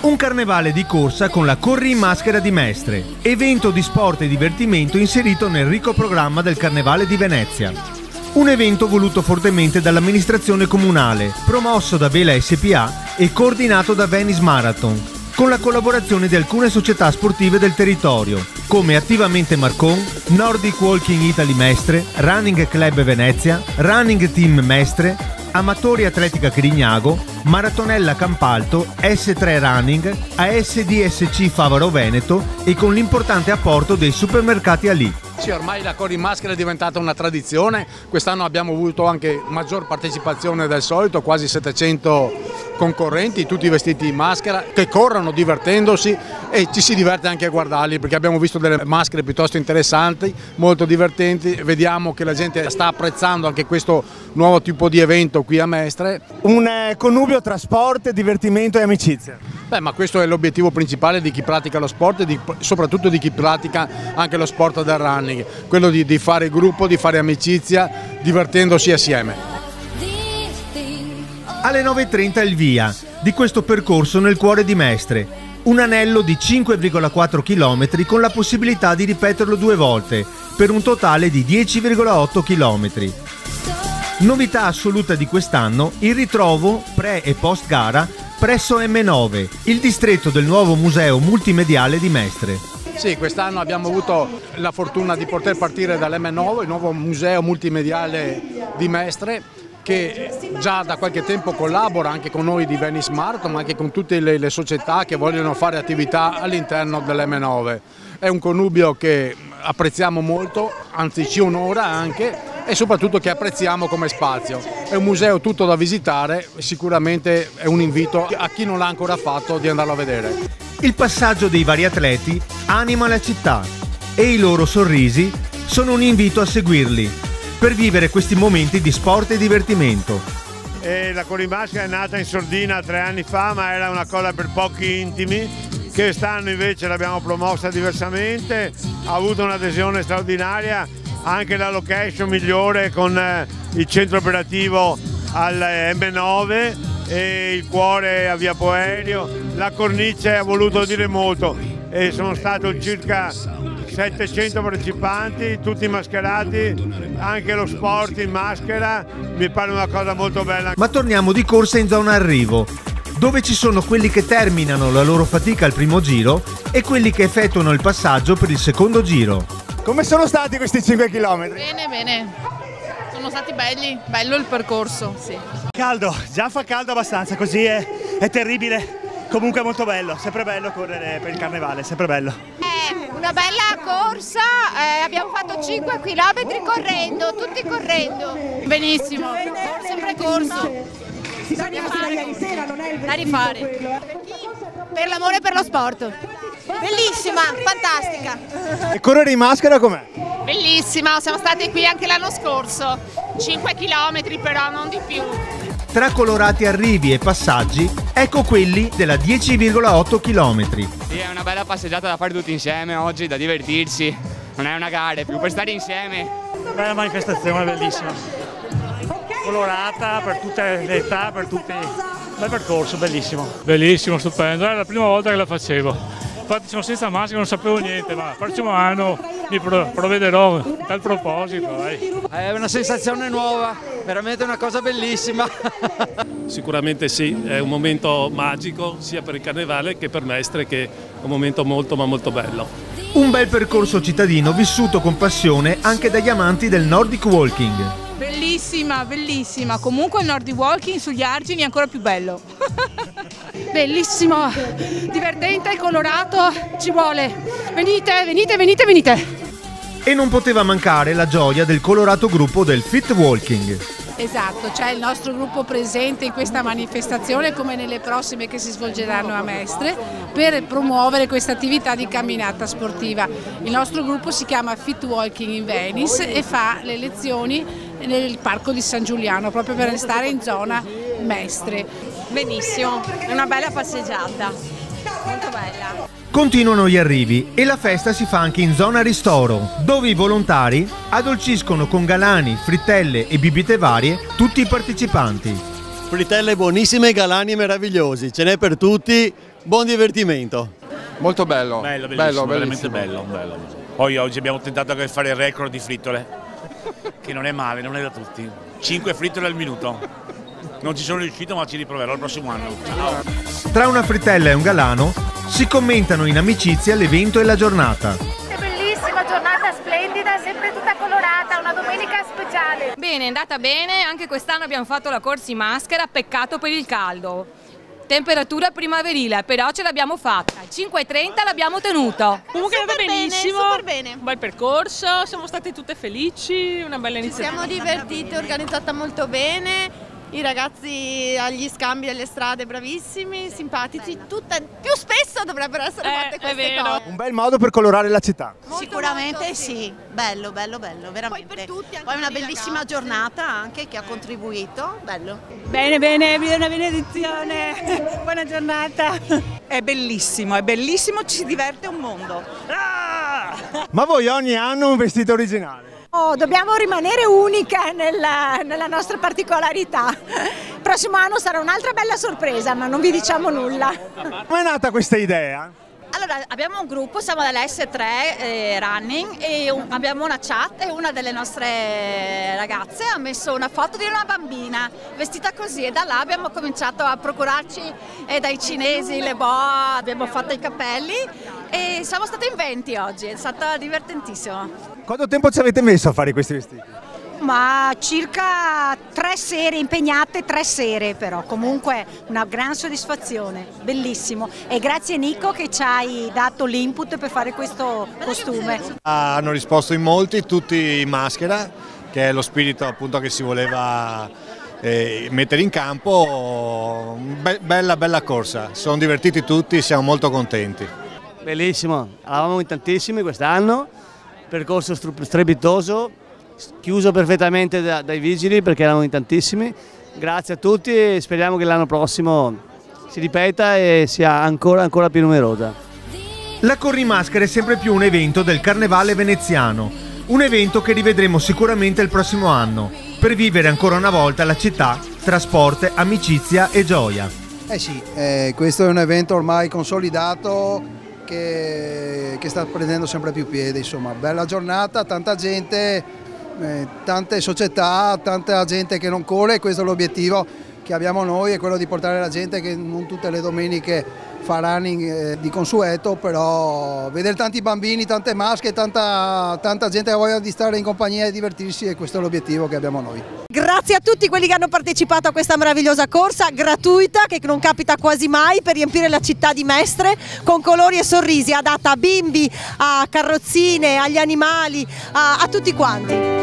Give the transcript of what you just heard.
Un carnevale di corsa con la Corri in Maschera di Mestre, evento di sport e divertimento inserito nel ricco programma del Carnevale di Venezia. Un evento voluto fortemente dall'amministrazione comunale, promosso da Vela SPA e coordinato da Venice Marathon, con la collaborazione di alcune società sportive del territorio, come Attivamente Marcon, Nordic Walking Italy Mestre, Running Club Venezia, Running Team Mestre, Amatori Atletica Crignago, Maratonella Campalto, S3 Running, ASDSC Favaro Veneto e con l'importante apporto dei supermercati Ali. Sì, ormai la Corri in Maschera è diventata una tradizione, quest'anno abbiamo avuto anche maggior partecipazione del solito, quasi 700 concorrenti, tutti vestiti in maschera, che corrono divertendosi e ci si diverte anche a guardarli perché abbiamo visto delle maschere piuttosto interessanti, molto divertenti, vediamo che la gente sta apprezzando anche questo nuovo tipo di evento qui a Mestre. Un connubio tra sport, divertimento e amicizia. Beh, ma questo è l'obiettivo principale di chi pratica lo sport e soprattutto di chi pratica anche lo sport del running, quello di fare gruppo, di fare amicizia, divertendosi assieme. Alle 9:30 il via di questo percorso nel cuore di Mestre, un anello di 5,4 km con la possibilità di ripeterlo 2 volte, per un totale di 10,8 km. Novità assoluta di quest'anno, il ritrovo pre e post gara presso M9, il distretto del nuovo museo multimediale di Mestre. Sì, quest'anno abbiamo avuto la fortuna di poter partire dall'M9, il nuovo museo multimediale di Mestre, che già da qualche tempo collabora anche con noi di Venice Marathon, ma anche con tutte le società che vogliono fare attività all'interno dell'M9. È un connubio che apprezziamo molto, anzi ci onora anche, e soprattutto che apprezziamo come spazio. È un museo tutto da visitare, sicuramente è un invito a chi non l'ha ancora fatto di andarlo a vedere. Il passaggio dei vari atleti anima la città e i loro sorrisi sono un invito a seguirli per vivere questi momenti di sport e divertimento. La Corri in Maschera è nata in sordina 3 anni fa, ma era una cosa per pochi intimi, che quest'anno invece l'abbiamo promossa diversamente, ha avuto un'adesione straordinaria, anche la location migliore con il centro operativo al M9 e il cuore a Via Poerio. La cornice ha voluto dire molto e sono stato circa 700 partecipanti, tutti mascherati, anche lo sport in maschera, mi pare una cosa molto bella. Ma torniamo di corsa in zona arrivo, dove ci sono quelli che terminano la loro fatica al primo giro e quelli che effettuano il passaggio per il secondo giro. Come sono stati questi 5 km? Bene, bene, sono stati belli, bello il percorso, sì. Caldo, già fa caldo abbastanza, così è terribile, comunque è molto bello, sempre bello correre per il carnevale, sempre bello. Una bella corsa, abbiamo fatto 5 km correndo, tutti correndo. Benissimo, sempre corso, da rifare. Per l'amore per lo sport. Bellissima, fantastica. E correre in maschera com'è? Bellissima, siamo stati qui anche l'anno scorso, 5 km però, non di più. Tra colorati arrivi e passaggi, ecco quelli della 10,8 km. Sì, è una bella passeggiata da fare tutti insieme oggi, da divertirsi. Non è una gara, è più per stare insieme. Bella manifestazione, bellissima. Colorata per tutte le età, per tutti. Bel percorso, bellissimo. Bellissimo, stupendo, è la prima volta che la facevo. Infatti sono senza maschera, non sapevo niente, ma il prossimo anno mi provvederò a tal proposito. Dai. È una sensazione nuova, veramente una cosa bellissima. Sicuramente sì, è un momento magico sia per il carnevale che per Mestre, che è un momento molto ma molto bello. Un bel percorso cittadino vissuto con passione anche dagli amanti del Nordic Walking. Bellissima, bellissima, comunque il Nordic Walking sugli argini è ancora più bello. Bellissimo, divertente, colorato, ci vuole. Venite, venite, venite, venite. E non poteva mancare la gioia del colorato gruppo del Fit Walking. Esatto, c'è il nostro gruppo presente in questa manifestazione come nelle prossime che si svolgeranno a Mestre per promuovere questa attività di camminata sportiva. Il nostro gruppo si chiama Fit Walking in Venice e fa le lezioni nel parco di San Giuliano proprio per stare in zona Mestre. Benissimo, è una bella passeggiata, molto bella. Continuano gli arrivi e la festa si fa anche in zona ristoro, dove i volontari addolciscono con galani, frittelle e bibite varie tutti i partecipanti. Frittelle buonissime, galani meravigliosi, ce n'è per tutti, buon divertimento. Molto bello. Bello, bellissimo, veramente bellissimo. bello. Poi oggi abbiamo tentato anche di fare il record di frittole, che non è male, non è da tutti. 5 frittole al minuto. Non ci sono riuscito, ma ci riproverò il prossimo anno. Ciao. Tra una frittella e un galano si commentano in amicizia l'evento e la giornata. È bellissima, giornata splendida, sempre tutta colorata, una domenica speciale. Bene, è andata bene, anche quest'anno abbiamo fatto la corsa in maschera, peccato per il caldo. Temperatura primaverile, però ce l'abbiamo fatta. 5:30 l'abbiamo tenuto. Comunque è andata benissimo, super bene. Un bel percorso, siamo state tutte felici, una bella iniziativa. Ci siamo divertite, organizzata molto bene. I ragazzi agli scambi alle strade bravissimi, simpatici, più spesso dovrebbero essere fatte queste cose. Un bel modo per colorare la città. Sicuramente sì, bello, veramente. Poi per tutti, poi una bellissima giornata anche che ha contribuito, bello. Bene, una benedizione, buona giornata. È bellissimo, ci si diverte un mondo. Ma voi ogni anno un vestito originale? Oh, dobbiamo rimanere unica nella nostra particolarità. Il prossimo anno sarà un'altra bella sorpresa, ma non vi diciamo nulla. Come è nata questa idea? Allora, abbiamo un gruppo, siamo dell'S3 Running e abbiamo una chat e una delle nostre ragazze ha messo una foto di una bambina vestita così e da là abbiamo cominciato a procurarci dai cinesi le boa, abbiamo fatto i capelli e siamo state in 20 oggi, è stato divertentissimo. Quanto tempo ci avete messo a fare questi vestiti? Ma circa 3 sere, impegnate 3 sere però, comunque una gran soddisfazione, bellissimo. E grazie Nico che ci hai dato l'input per fare questo costume. Hanno risposto in molti, tutti in maschera, che è lo spirito appunto che si voleva mettere in campo. Bella corsa, sono divertiti tutti, siamo molto contenti. Bellissimo, eravamo in tantissimi quest'anno, percorso strepitoso, chiuso perfettamente dai vigili perché erano in tantissimi. Grazie a tutti e speriamo che l'anno prossimo si ripeta e sia ancora più numerosa. La Corrimaschera è sempre più un evento del Carnevale veneziano, un evento che rivedremo sicuramente il prossimo anno, per vivere ancora una volta la città tra sport, amicizia e gioia. Sì, questo è un evento ormai consolidato che sta prendendo sempre più piede, insomma, bella giornata, tanta gente, tante società, tanta gente che non corre, questo è l'obiettivo che abbiamo noi, è quello di portare la gente che non tutte le domeniche fa running di consueto, però vedere tanti bambini, tante maschere, tanta gente che ha voglia di stare in compagnia e divertirsi, e questo è l'obiettivo che abbiamo noi. Grazie a tutti quelli che hanno partecipato a questa meravigliosa corsa gratuita che non capita quasi mai, per riempire la città di Mestre con colori e sorrisi, adatta a bimbi, a carrozzine, agli animali, a tutti quanti.